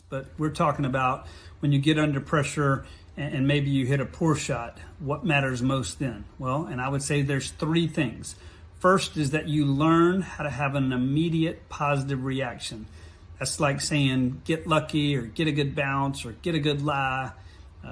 But we're talking about when you get under pressure and maybe you hit a poor shot, what matters most then? Well, and I would say there's three things. First is that you learn how to have an immediate positive reaction. That's like saying get lucky or get a good bounce or get a good lie,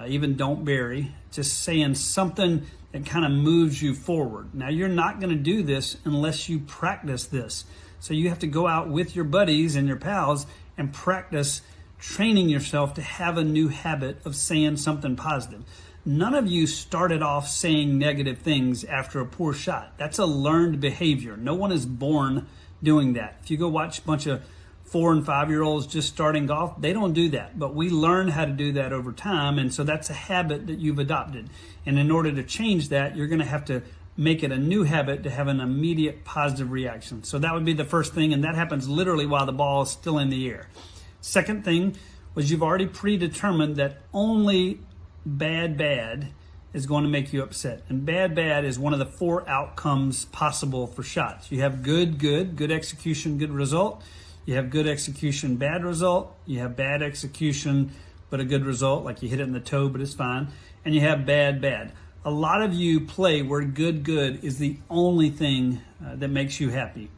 even don't bury. Just saying something that kind of moves you forward. Now, you're not going to do this unless you practice this. So you have to go out with your buddies and your pals and practice training yourself to have a new habit of saying something positive. None of you started off saying negative things after a poor shot. That's a learned behavior. No one is born doing that. If you go watch a bunch of 4 and 5 year olds just starting golf, they don't do that. But we learn how to do that over time. And so that's a habit that you've adopted. And in order to change that, you're going to have to make it a new habit to have an immediate positive reaction. So that would be the first thing. And that happens literally while the ball is still in the air. Second thing was you've already predetermined that only bad is going to make you upset. And bad is one of the 4 outcomes possible for shots. You have good execution, good result. You have good execution, bad result. You have bad execution, but a good result, like you hit it in the toe, but it's fine. And you have bad. A lot of you play where good is the only thing that makes you happy.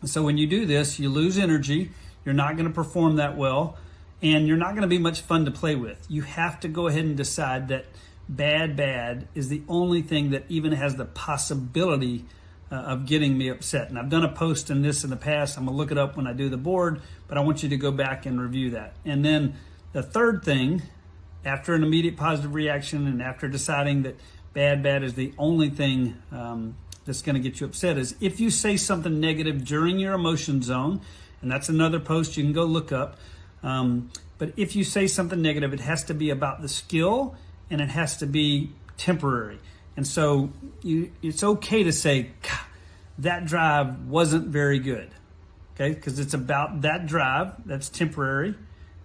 So when you do this, you lose energy. You're not going to perform that well, and you're not going to be much fun to play with. You have to go ahead and decide that bad is the only thing that even has the possibility of getting me upset. And I've done a post in this in the past. I'm going to look it up when I do the board, but I want you to go back and review that. And then the third thing, after an immediate positive reaction and after deciding that bad is the only thing that's going to get you upset, is if you say something negative during your emotion zone, and that's another post you can go look up. But if you say something negative, it has to be about the skill and it has to be temporary. And so it's okay to say, that drive wasn't very good, okay? Because it's about that drive, that's temporary,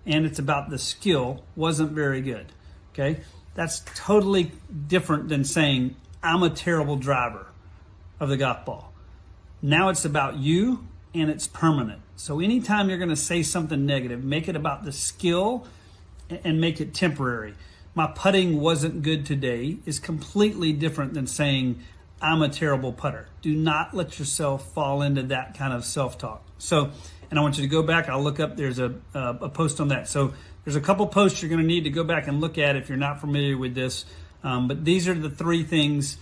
and it's about the skill wasn't very good, okay? That's totally different than saying, I'm a terrible driver of the golf ball. Now it's about you and it's permanent. So anytime you're going to say something negative, make it about the skill and make it temporary. My putting wasn't good today is completely different than saying I'm a terrible putter. Do not let yourself fall into that kind of self-talk. So, and I want you to go back. I'll look up, there's a post on that. So there's a couple posts you're going to need to go back and look at if you're not familiar with this. But these are the 3 things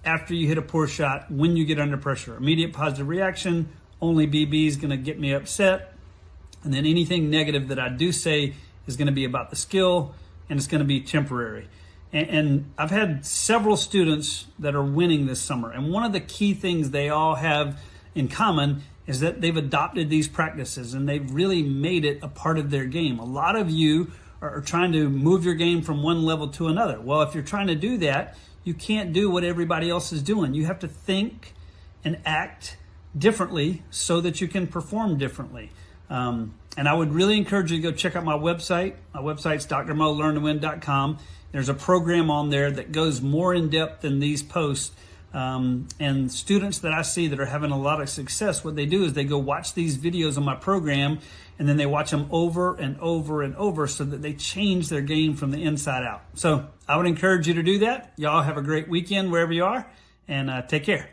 after you hit a poor shot when you get under pressure. Immediate positive reaction, only BB is going to get me upset. And then anything negative that I do say is going to be about the skill and it's going to be temporary. And I've had several students that are winning this summer. And one of the key things they all have in common is that they've adopted these practices and they've really made it a part of their game. A lot of you are trying to move your game from one level to another. Well, if you're trying to do that, you can't do what everybody else is doing. You have to think and act differently so that you can perform differently. And I would really encourage you to go check out my website. My website's drmolearntowin.com. There's a program on there that goes more in depth than these posts. And students that I see that are having a lot of success, what they do is they go watch these videos on my program and then they watch them over and over so that they change their game from the inside out. So I would encourage you to do that. Y'all have a great weekend wherever you are, and take care.